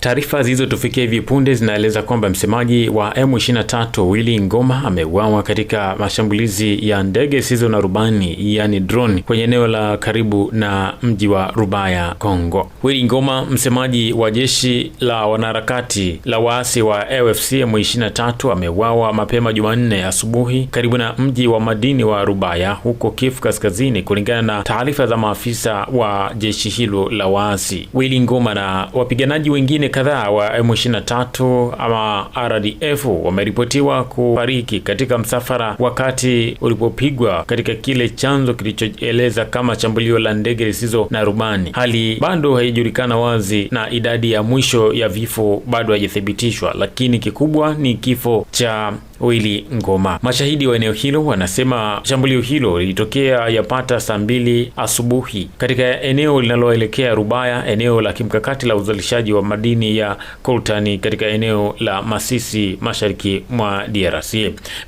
Taarifa zilizotufikia hivi punde zinaeleza kwamba msemaji wa M23 Willy Ngoma ameuawa katika mashambulizi ya ndege zisizo na rubani yani drone kwenye eneo la karibu na mji wa Rubaya, Kongo. Willy Ngoma, msemaji wa jeshi la wanaharakati la waasi wa AFC M23, ameuawa mapema Jumanne asubuhi karibu na mji wa madini wa Rubaya huko Kivu Kaskazini, kulingana na taarifa za maafisa wa jeshi hilo la waasi. Willy Ngoma na wapiganaji wengine kadhaa wa M23 ama RDF wameripotiwa kufariki katika msafara wakati ulipopigwa katika kile chanzo kilichoeleza kama shambulio la ndege zisizo na rubani. Hali bado haijulikana wazi na idadi ya mwisho ya vifo bado haijathibitishwa, lakini kikubwa ni kifo cha Willy Ngoma. Mashahidi wa eneo hilo wanasema shambulio hilo lilitokea yapata saa 2 asubuhi katika eneo linaloelekea Rubaya, eneo la kimkakati la uzalishaji wa madini ya coltan katika eneo la Masisi, mashariki mwa DRC.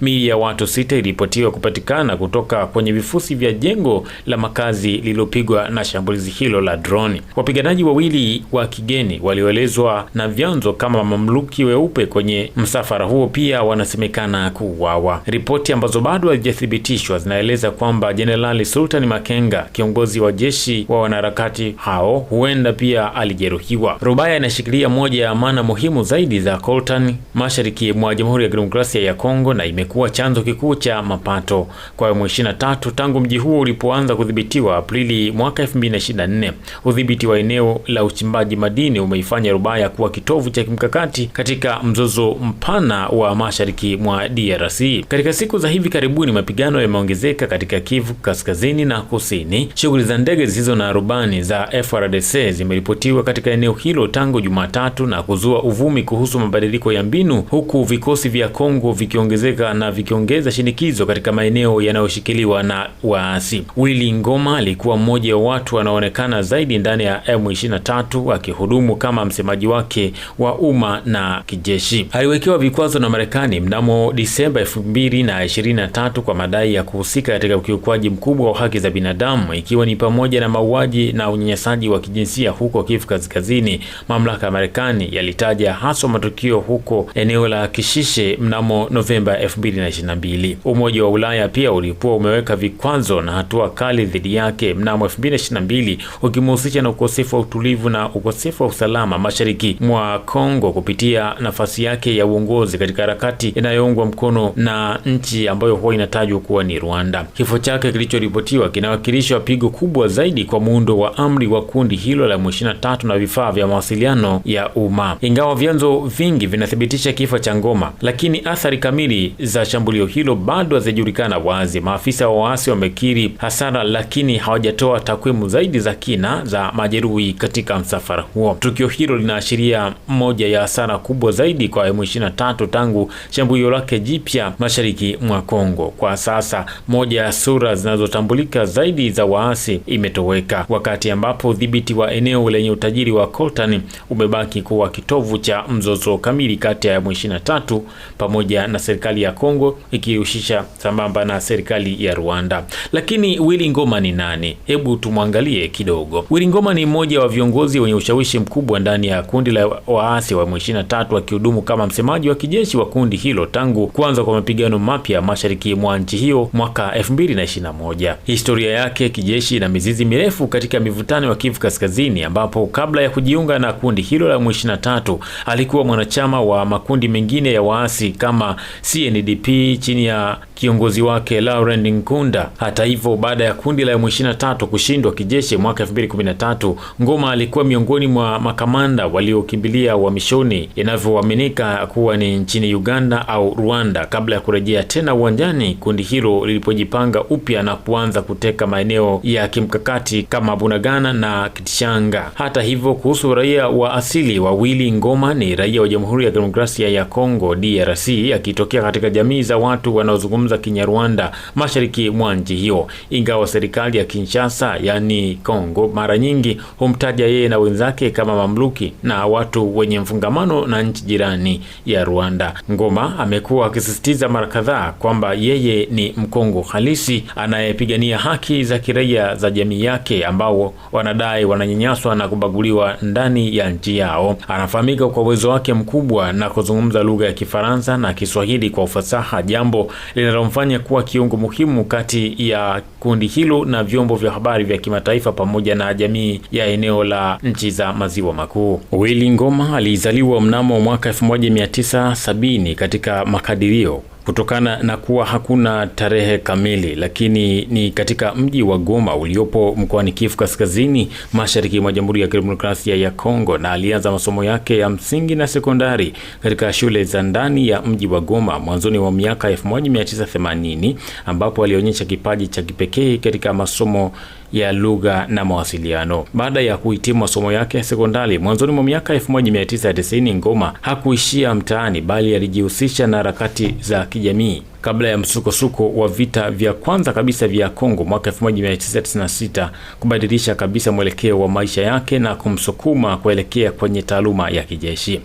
Miili ya watu 6 ilipotiwa kupatikana kutoka kwenye vifusi vya jengo la makazi lililopigwa na shambulizi hilo la drone. Wapiganaji wawili wa kigeni walioelezwa na vyanzo kama mamluki weupe kwenye msafara huo pia wanasemekana kuuawa. Ripoti ambazo bado hazijathibitishwa zinaeleza kwamba Jenerali Sultani Makenga, kiongozi wa jeshi wa wanaharakati hao, huenda pia alijeruhiwa. Rubaya inashikilia moja ya amana muhimu zaidi za coltan mashariki mwa Jamhuri ya Kidemokrasia ya Kongo na imekuwa chanzo kikuu cha mapato kwa M23 tangu mji huo ulipoanza kudhibitiwa Aprili mwaka 2024. Udhibiti wa eneo la uchimbaji madini umeifanya Rubaya kuwa kitovu cha kimkakati katika mzozo mpana wa mashariki mwa DRC. Katika siku za hivi karibuni mapigano yameongezeka katika Kivu Kaskazini na Kusini. Shughuli za ndege zisizo na rubani za FARDC zimeripotiwa katika eneo hilo tangu Jumatatu na kuzua uvumi kuhusu mabadiliko ya mbinu, huku vikosi vya Kongo vikiongezeka na vikiongeza shinikizo katika maeneo yanayoshikiliwa na waasi. Willy Ngoma alikuwa mmoja wa watu wanaoonekana zaidi ndani ya M23, akihudumu kama msemaji wake wa umma na kijeshi. Aliwekewa vikwazo na Marekani mnamo Disemba 2023 kwa madai ya kuhusika katika ukiukwaji mkubwa wa haki za binadamu, ikiwa ni pamoja na mauaji na unyanyasaji wa kijinsia huko Kivu Kaskazini. Mamlaka ya Marekani yalitaja haswa matukio huko eneo la Kishishe mnamo Novemba 2022. Umoja wa Ulaya pia ulikuwa umeweka vikwazo na hatua kali dhidi yake mnamo 2022, ukimhusisha na ukosefu wa utulivu na ukosefu wa usalama mashariki mwa Kongo kupitia nafasi yake ya uongozi katika harakati inayoungwa mkono na nchi ambayo huwa inatajwa kuwa ni Rwanda. Kifo chake kilichoripotiwa kinawakilisha pigo kubwa zaidi kwa muundo wa amri wa kundi hilo la M23 na vifaa vya mawasiliano ya umma. Ingawa vyanzo vingi vinathibitisha kifo cha Ngoma, lakini athari kamili za shambulio hilo bado hazijulikana wazi. Maafisa wa waasi wamekiri hasara, lakini hawajatoa takwimu zaidi za kina za majeruhi katika msafara huo. Tukio hilo linaashiria moja ya hasara kubwa zaidi kwa M23 tangu shambulio lake jipya mashariki mwa Kongo. Kwa sasa moja ya sura zinazotambulika zaidi za waasi imetoweka, wakati ambapo udhibiti wa eneo lenye utajiri wa coltan umebaki kuwa kitovu cha mzozo kamili kati ya M23 pamoja na serikali ya Kongo, ikihusisha sambamba na serikali ya Rwanda. Lakini Willy Ngoma ni nani? Hebu tumwangalie kidogo. Willy Ngoma ni mmoja wa viongozi wenye ushawishi mkubwa ndani ya kundi la waasi wa M23, akihudumu kama msemaji wa kijeshi wa kundi hilo tangu kuanza kwa mapigano mapya mashariki mwa nchi hiyo mwaka 2021. Historia yake kijeshi na mizizi mirefu katika mivutano ya Kivu Kaskazini, ambapo kabla ya kujiunga na kundi hilo la M23 alikuwa mwanachama wa makundi mengine ya waasi kama CNDP chini ya kiongozi wake Laurent Nkunda. Hata hivyo, baada ya kundi la M23 kushindwa kijeshi mwaka 2013, Ngoma alikuwa miongoni mwa makamanda waliokimbilia uhamishoni, inavyoaminika kuwa ni nchini Uganda au Rwanda, kabla ya kurejea tena uwanjani kundi hilo lilipojipanga upya na kuanza kuteka maeneo ya kimkakati kama Bunagana na Kitishanga. Hata hivyo, kuhusu raia wa asili wa Willy Ngoma, ni raia wa Jamhuri ya Demokrasia ya Kongo DRC, akitokea katika jamii za watu wanaozungumza Kinyarwanda mashariki mwa nchi hiyo. Ingawa serikali ya Kinshasa yani Kongo mara nyingi humtaja yeye na wenzake kama mamluki na watu wenye mfungamano na nchi jirani ya Rwanda. Ngoma amekuwa akisisitiza mara kadhaa kwamba yeye ni Mkongo halisi anayepigania haki za kiraia za jamii yake ambao wanadai wananyanyaswa na kubaguliwa ndani ya nchi yao. Anafahamika kwa uwezo wake mkubwa na kuzungumza lugha ya Kifaransa na Kiswahili kwa ufasaha, jambo linalomfanya kuwa kiungo muhimu kati ya kundi hilo na vyombo vya habari vya kimataifa pamoja na jamii ya eneo la nchi za maziwa makuu. Willy Ngoma alizaliwa mnamo mwaka 1970 katika makadirio kutokana na kuwa hakuna tarehe kamili, lakini ni katika mji wa Goma uliopo mkoani Kivu Kaskazini, mashariki mwa Jamhuri ya Kidemokrasia ya Kongo, na alianza masomo yake ya msingi na sekondari katika shule za ndani ya mji wa Goma mwanzoni wa miaka 1980, ambapo alionyesha kipaji cha kipekee katika masomo ya lugha na mawasiliano. Baada ya kuhitimu masomo yake ya sekondari mwanzoni mwa miaka 1990, Ngoma hakuishia mtaani bali alijihusisha na harakati za kijamii kabla ya msukosuko wa vita vya kwanza kabisa vya Kongo mwaka 1996 kubadilisha kabisa mwelekeo wa maisha yake na kumsukuma kuelekea kwenye taaluma ya kijeshi.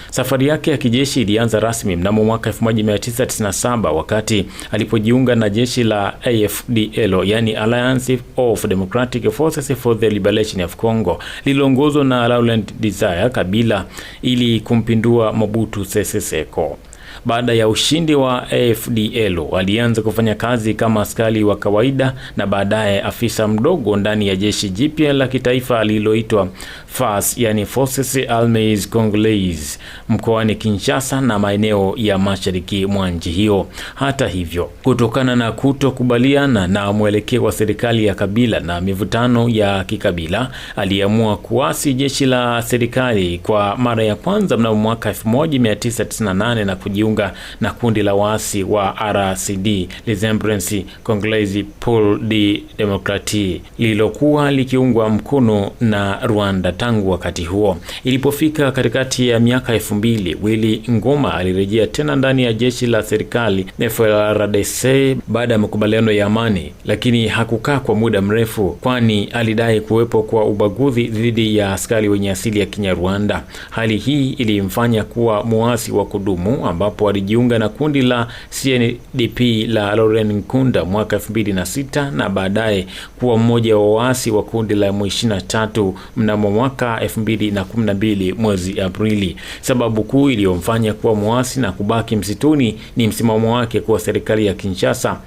Safari yake ya kijeshi ilianza rasmi mnamo mwaka 1997 wakati alipojiunga na jeshi la AFDL, yani Alliance of Democratic Forces for the Liberation of Congo, lililoongozwa na Laurent Desire Kabila ili kumpindua Mobutu Sese Seko. Baada ya ushindi wa AFDL, alianza kufanya kazi kama askari wa kawaida na baadaye afisa mdogo ndani ya jeshi jipya la kitaifa lililoitwa FARC, yani Forces Armées Congolaises, mkoani Kinshasa na maeneo ya mashariki mwa nchi hiyo. Hata hivyo, kutokana na kutokubaliana na mwelekeo wa serikali ya Kabila na mivutano ya kikabila, aliamua kuasi jeshi la serikali kwa mara ya kwanza mnamo mwaka 1998 na kujiunga na kundi la waasi wa RCD, Resistance Congolaise pour la Démocratie, lililokuwa likiungwa mkono na Rwanda tangu wakati huo. Ilipofika katikati ya miaka 2000, Willy Ngoma alirejea tena ndani ya jeshi la serikali FARDC baada ya makubaliano ya amani, lakini hakukaa kwa muda mrefu kwani alidai kuwepo kwa ubaguzi dhidi ya askari wenye asili ya Kinyarwanda. Hali hii ilimfanya kuwa muasi wa kudumu ambapo alijiunga na kundi la CNDP la Laurent Nkunda mwaka 2006 na baadaye kuwa mmoja wa waasi wa kundi la M23 mnamo mwaka 2012 mwezi Aprili. Sababu kuu iliyomfanya kuwa muasi na kubaki msituni ni msimamo wake kuwa serikali ya Kinshasa,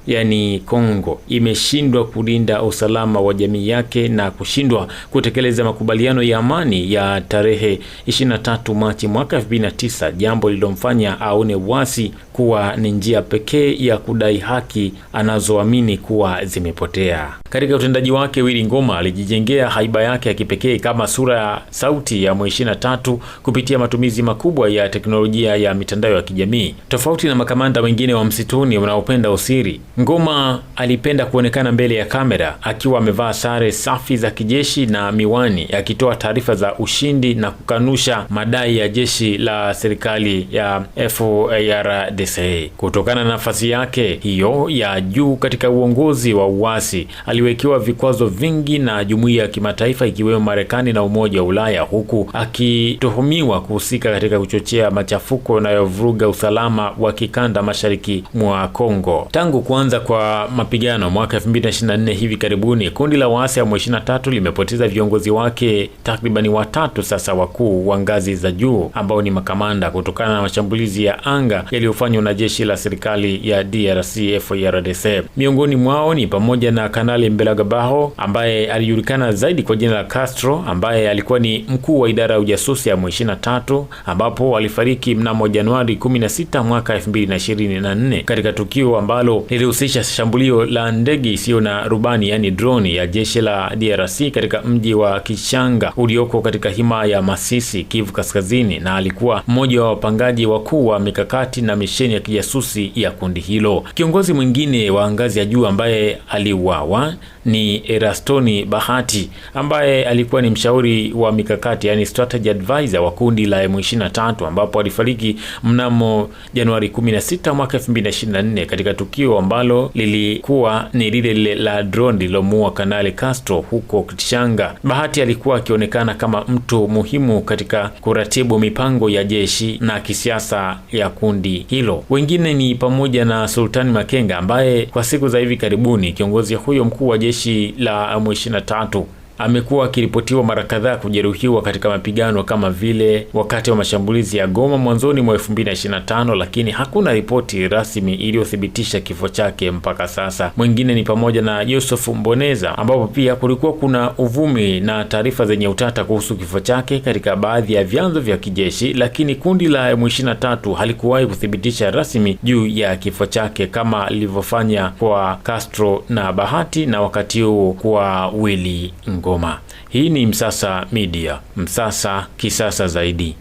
yani Kongo, imeshindwa kulinda usalama wa jamii yake na kushindwa kutekeleza makubaliano ya amani ya tarehe 23 Machi mwaka 2009, jambo lililomfanya aone uasi kuwa ni njia pekee ya kudai haki anazoamini kuwa zimepotea. Katika utendaji wake, Willy Ngoma alijijengea haiba yake ya kipekee kama sura ya sauti ya M23 kupitia matumizi makubwa ya teknolojia ya mitandao ya kijamii. Tofauti na makamanda wengine wa msituni wanaopenda usiri, Ngoma alipenda kuonekana mbele ya kamera akiwa amevaa sare safi za kijeshi na miwani, akitoa taarifa za ushindi na kukanusha madai ya jeshi la serikali ya FARDC. Kutokana na nafasi yake hiyo ya juu katika uongozi wa uasi, aliwekewa vikwazo vingi na jumuiya ya kimataifa ikiwemo Marekani na Umoja wa Ulaya, huku akituhumiwa kuhusika katika kuchochea machafuko yanayovuruga usalama wa kikanda mashariki mwa Kongo. Tangu kuanza kwa mapigano mwaka 2024 hivi karibuni, kundi la waasi wa M23 limepoteza viongozi wake takribani watatu sasa wakuu wa ngazi za juu ambao ni makamanda, kutokana na mashambulizi ya anga yaliyofanywa na jeshi la serikali ya DRC FARDC. Miongoni mwao ni pamoja na Kanali Mbelagabaho ambaye alijulikana zaidi kwa jina la Castro, ambaye alikuwa ni mkuu wa idara ya ujasusi ya M23, ambapo alifariki mnamo Januari 16 mwaka 2024 katika tukio ambalo lilihusisha shambulio la ndege isiyo na rubani, yani drone, ya jeshi la DRC katika mji wa Kishanga ulioko katika himaya ya Masisi, Kivu Kaskazini, na alikuwa mmoja wa wapangaji wakuu wa mikakati na misheni ya kijasusi ya kundi hilo. Kiongozi mwingine wa ngazi ya juu ambaye aliuawa ni Erastoni Bahati ambaye alikuwa ni mshauri wa mikakati, yani strategy advisor wa kundi la M23, ambapo alifariki mnamo Januari 16 mwaka 2024 katika tukio ambalo lilikuwa ni lile la drone lilomuua Kanali Castro huko Kishanga. Bahati alikuwa akionekana kama mtu muhimu katika kuratibu mipango ya jeshi na kisiasa ya kundi hilo. hilo. Wengine ni pamoja na Sultani Makenga ambaye kwa siku za hivi karibuni kiongozi huyo mkuu wa jeshi la M23 amekuwa akiripotiwa mara kadhaa kujeruhiwa katika mapigano kama vile wakati wa mashambulizi ya Goma mwanzoni mwa 2025, lakini hakuna ripoti rasmi iliyothibitisha kifo chake mpaka sasa. Mwingine ni pamoja na Yusuf Mboneza ambapo pia kulikuwa kuna uvumi na taarifa zenye utata kuhusu kifo chake katika baadhi ya vyanzo vya kijeshi, lakini kundi la M23 halikuwahi kuthibitisha rasmi juu ya kifo chake kama lilivyofanya kwa Castro na Bahati na wakati huo kwa Willy Ngoma. Hii ni Msasa Media, Msasa kisasa zaidi.